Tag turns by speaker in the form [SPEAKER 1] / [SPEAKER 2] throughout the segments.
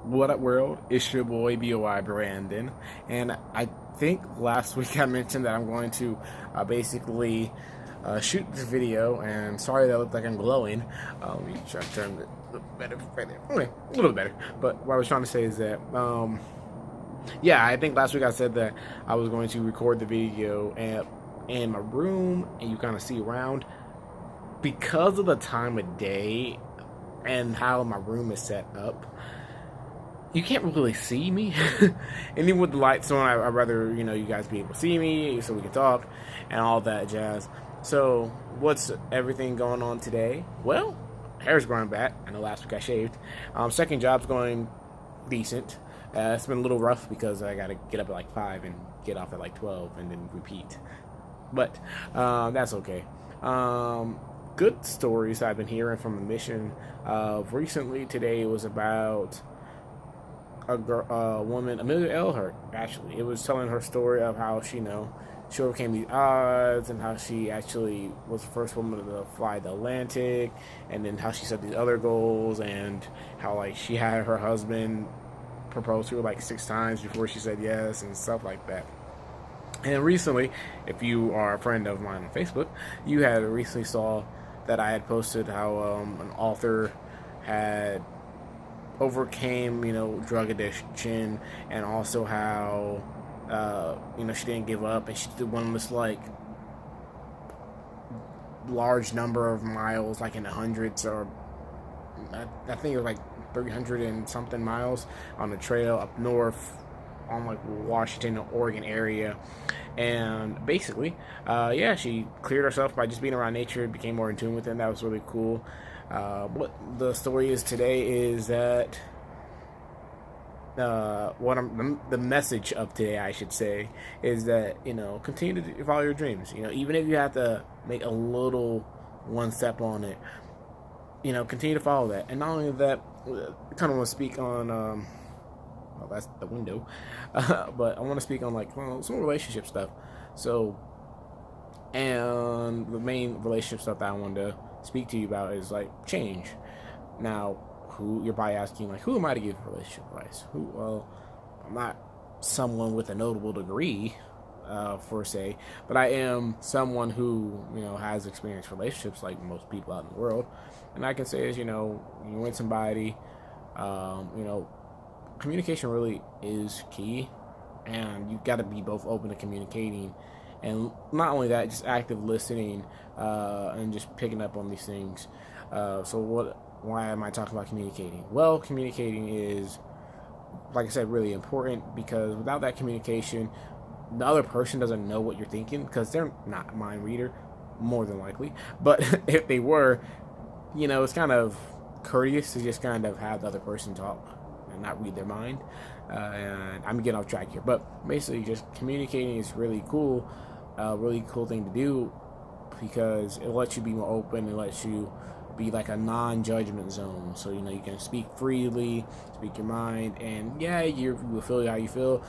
[SPEAKER 1] What up, world? It's your boy BOI Brandon, and I think last week I mentioned that I'm going to basically shoot this video. And sorry that I look like I'm glowing. Let me try to turn it a little better, right there. Okay, a little better. But what I was trying to say is that, yeah, I think last week I said that I was going to record the video in my room, and you kind of see around because of the time of day and how my room is set up. You can't really see me. And even with the lights on, I'd rather, you guys be able to see me so we can talk and all that jazz. So, what's everything going on today? Well, hair's growing back. I know last week I shaved. Second job's going decent. It's been a little rough because I got to get up at like 5 and get off at like 12 and then repeat. But that's okay. Good stories I've been hearing from the mission. Recently, today was about a woman, Amelia Earhart, actually. It was telling her story of how she overcame these odds and how she actually was the first woman to fly the Atlantic, and then how she set these other goals, and how like she had her husband propose to her like 6 times before she said yes and stuff like that. And recently, if you are a friend of mine on Facebook, you had recently saw that I had posted how an author had overcame, drug addiction, and also how, she didn't give up, and she did one of this, like, large number of miles, like in the hundreds, or I think it was like 300 and something miles on the trail up north on like Washington, Oregon area. And basically, yeah, she cleared herself by just being around nature, became more in tune with it, and that was really cool. What the story is today is that the message of today, I should say, is that continue to follow your dreams. Even if you have to make a little one step on it, continue to follow that. And not only that, I kind of want to speak on well, that's the window, but I want to speak on like some relationship stuff. So, and the main relationship stuff that I wanted to speak to you about is like change. Now, who you're probably asking, like, who am I to give relationship advice? Well, I'm not someone with a notable degree, for say, but I am someone who has experienced relationships like most people out in the world, and I can say is you with somebody, communication really is key, and you got to be both open to communicating, and not only that, just active listening, and just picking up on these things. Why am I talking about communicating? Well, communicating is, like I said, really important, because without that communication, the other person doesn't know what you're thinking, because they're not a mind reader, more than likely. But if they were, it's kind of courteous to just kind of have the other person talk and not read their mind. And I'm getting off track here, but basically, just communicating is really cool, really cool thing to do, because it lets you be more open. It lets you be like a non-judgment zone, so you can speak freely, speak your mind, and yeah, you will feel how you feel.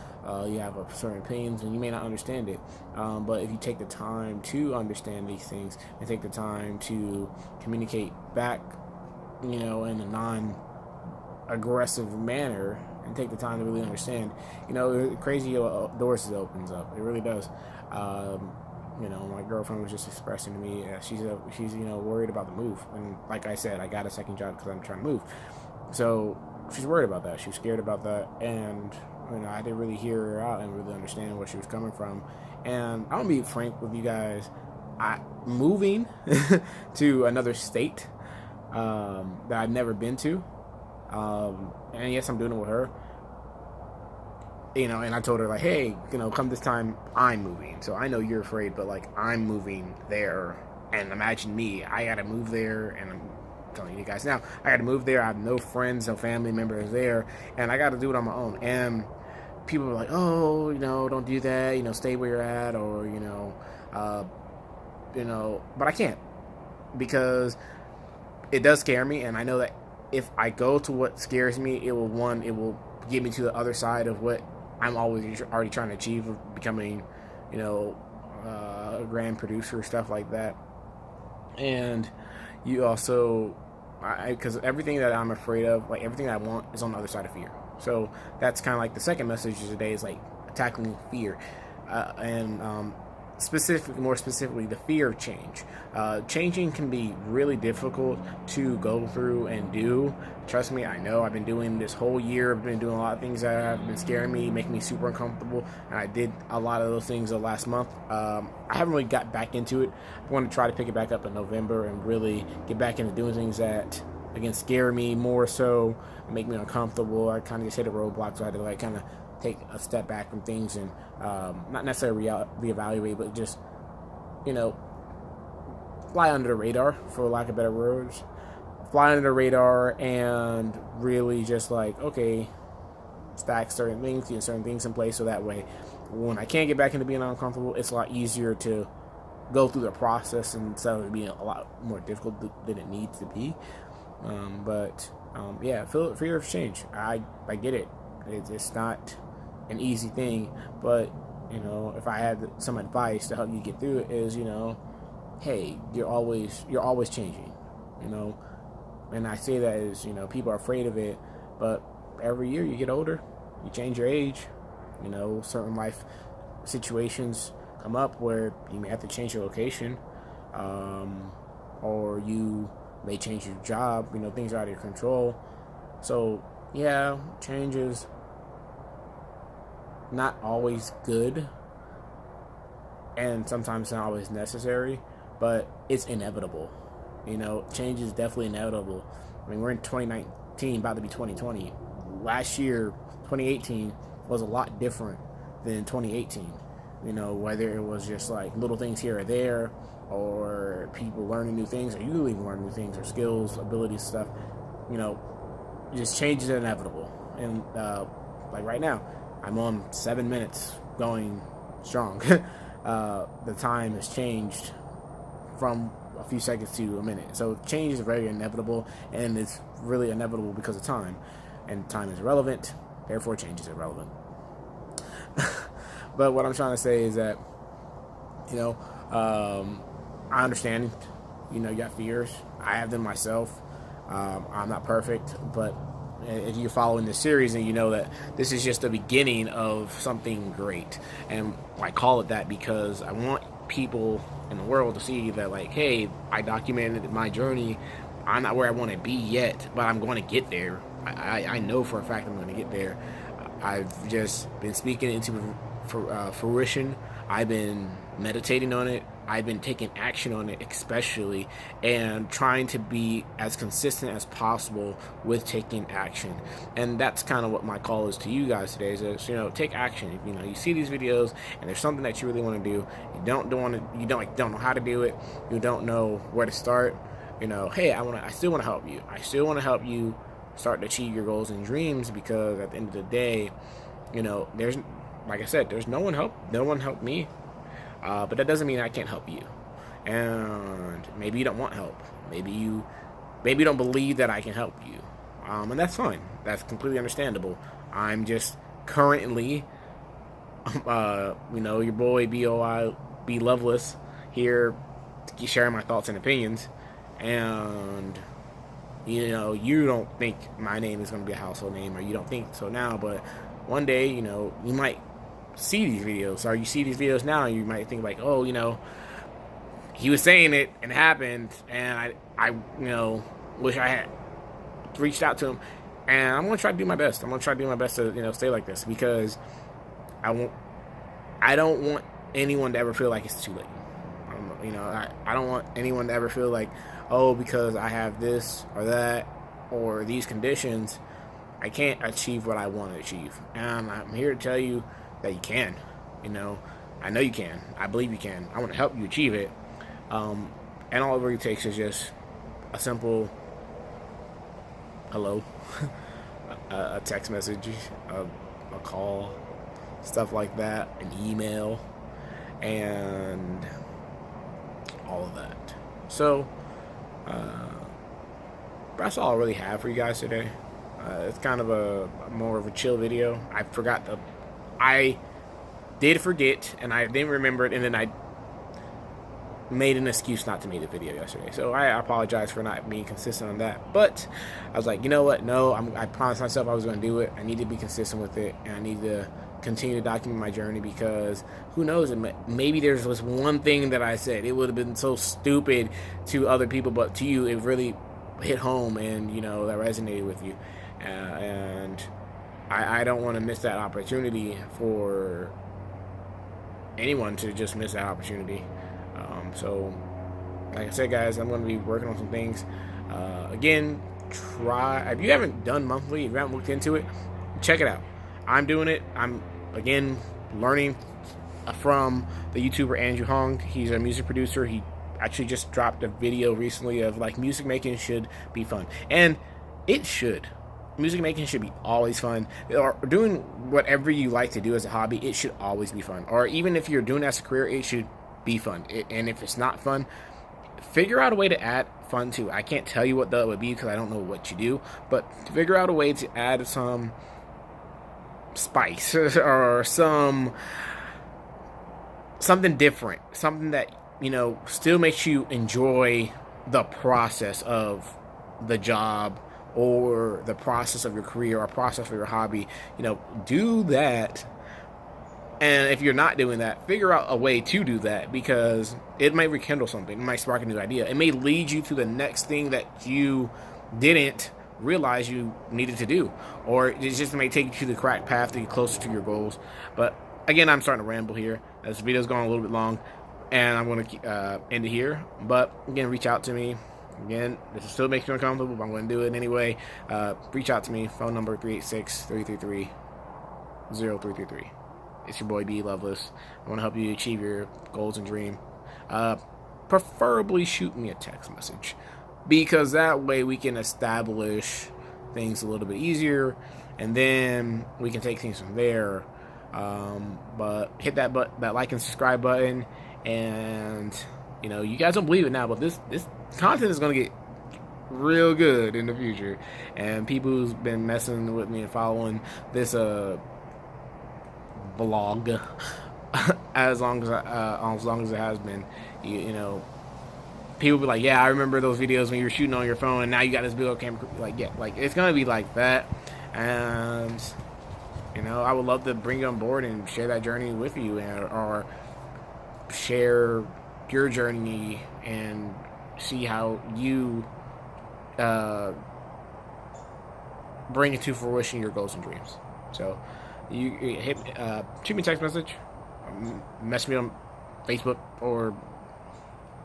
[SPEAKER 1] You have a certain opinions, and you may not understand it, but if you take the time to understand these things and take the time to communicate back, in a non-aggressive manner, and take the time to really understand, crazy doors it opens up. It really does. My girlfriend was just expressing to me, she's worried about the move, and like I said, I got a second job because I'm trying to move. So she's worried about that. She's scared about that, and I didn't really hear her out and really understand where she was coming from. And I'm gonna be frank with you guys. Moving to another state that I've never been to, and yes, I'm doing it with her. And I told her, like, hey, come this time, I'm moving. So I know you're afraid, but, like, I'm moving there. And imagine me. I got to move there, and I'm telling you guys now, I got to move there. I have no friends, no family members there, and I got to do it on my own. And people are like, oh, don't do that, stay where you're at, or, but I can't, because it does scare me, and I know that if I go to what scares me, it will get me to the other side of what I'm always already trying to achieve, of becoming, a grand producer, stuff like that. And you also Because everything that I'm afraid of, like everything that I want, is on the other side of fear. So that's kind of like the second message today, is like tackling fear, and more specifically, the fear of change. Changing can be really difficult to go through and do. Trust me, I know. I've been doing this whole year. I've been doing a lot of things that have been scaring me, making me super uncomfortable, and I did a lot of those things the last month. I haven't really got back into it. I want to try to pick it back up in November and really get back into doing things that, again, scare me more so, make me uncomfortable. I kind of just hit a roadblock, so I had to like kind of take a step back from things and not necessarily reevaluate, but just, you know, fly under the radar, for lack of better words. Fly under the radar and really just like, okay, stack certain things, get certain things in place, so that way when I can't get back into being uncomfortable, it's a lot easier to go through the process instead of it being a lot more difficult than it needs to be. Yeah, fear of change. I get it. It's not an easy thing, but you know, if I had some advice to help you get through it, is, you know, hey, you're always changing, you know. And I say that as, you know, people are afraid of it, but every year you get older, you change your age, you know, certain life situations come up where you may have to change your location, or you may change your job, you know, things are out of your control. So yeah, change is not always good, and sometimes not always necessary, but it's inevitable. You know, change is definitely inevitable. I mean, we're in 2019, about to be 2020. Last year, 2018, was a lot different than 2018. You know, whether it was just like little things here or there, or people learning new things, or you even learning new things, or skills, abilities, stuff. You know, just change is inevitable. And like right now, I'm on 7 minutes going strong. The time has changed from a few seconds to a minute. So change is very inevitable, and it's really inevitable because of time. And time is irrelevant, therefore change is irrelevant. But what I'm trying to say is that, you know, I understand, you know, you got fears. I have them myself. I'm not perfect, but if you're following this series, and you know that this is just the beginning of something great. And I call it that because I want people in the world to see that, like, hey, I documented my journey. I'm not where I want to be yet, but I'm going to get there. I know for a fact I'm going to get there. I've just been speaking into fruition. I've been meditating on it. I've been taking action on it, especially, and trying to be as consistent as possible with taking action. And that's kind of what my call is to you guys today, is, you know, take action. If, you know, you see these videos and there's something that you really want to do, you don't know how to do it, you don't know where to start, you know, hey, I still want to help you. I still want to help you start to achieve your goals and dreams, because at the end of the day, you know, there's, like I said, no one helped me. But that doesn't mean I can't help you. And maybe you don't want help. Maybe you don't believe that I can help you. And that's fine. That's completely understandable. I'm just currently, you know, your boy B Loveless here, sharing my thoughts and opinions. And, you know, you don't think my name is going to be a household name, or you don't think so now, but one day, you know, you might see these videos, or you see these videos now, and you might think like, oh, you know, he was saying it and it happened, and I you know, wish I had reached out to him. And I'm gonna try to do my best. I'm gonna try to do my best to, you know, stay like this, because I don't want anyone to ever feel like it's too late. You know, I don't want anyone to ever feel like, oh, because I have this or that or these conditions, I can't achieve what I want to achieve. And I'm here to tell you that you can. You know, I know you can. I believe you can. I want to help you achieve it. And all it really takes is just a simple hello, a text message, a call, stuff like that, an email, and all of that. So, that's all I really have for you guys today. It's kind of a more of a chill video. I did forget, and I didn't remember it, and then made an excuse not to make the video yesterday. So I apologize for not being consistent on that. But I was like, you know what? No, I promised myself I was going to do it. I need to be consistent with it, and I need to continue to document my journey, because who knows? Maybe there's this one thing that I said. It would have been so stupid to other people, but to you, it really hit home, and you know that resonated with you. And I don't want to miss that opportunity for anyone to just miss that opportunity. So, like I said, guys, I'm going to be working on some things. Again, if you haven't done monthly, if you haven't looked into it, check it out. I'm doing it. I'm, again, learning from the YouTuber Andrew Huang. He's a music producer. He actually just dropped a video recently of, like, music making should be fun. And it should. Music making should be always fun. Or doing whatever you like to do as a hobby, it should always be fun. Or even if you're doing it as a career, it should be fun. And if it's not fun, figure out a way to add fun to it. I can't tell you what that would be because I don't know what you do, but figure out a way to add some spice or something different, something that, you know, still makes you enjoy the process of the job or the process of your career or process for your hobby. You know, do that. And if you're not doing that, figure out a way to do that, because it might rekindle something. It might spark a new idea. It may lead you to the next thing that you didn't realize you needed to do. Or it just may take you to the correct path to get closer to your goals. But again, I'm starting to ramble here. This video's going a little bit long, and I'm going to end it here. But again, reach out to me. Again, this still makes me uncomfortable, but I'm going to do it anyway. Reach out to me. Phone number 386-333-0333. It's your boy B Loveless. I want to help you achieve your goals and dream. Preferably shoot me a text message, because that way we can establish things a little bit easier, and then we can take things from there. But hit that like and subscribe button, and you know, you guys don't believe it now, but this content is gonna get real good in the future. And people who's been messing with me and following this vlog as long as it has been, you know, people be like, yeah, I remember those videos when you were shooting on your phone, and now you got this big old camera. Like, yeah, like it's gonna be like that. And you know, I would love to bring you on board and share that journey with you, or share your journey and see how you bring it to fruition your goals and dreams. So you shoot me a text message, message me on Facebook or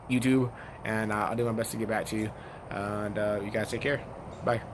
[SPEAKER 1] YouTube, and I'll do my best to get back to you. And you guys take care. Bye.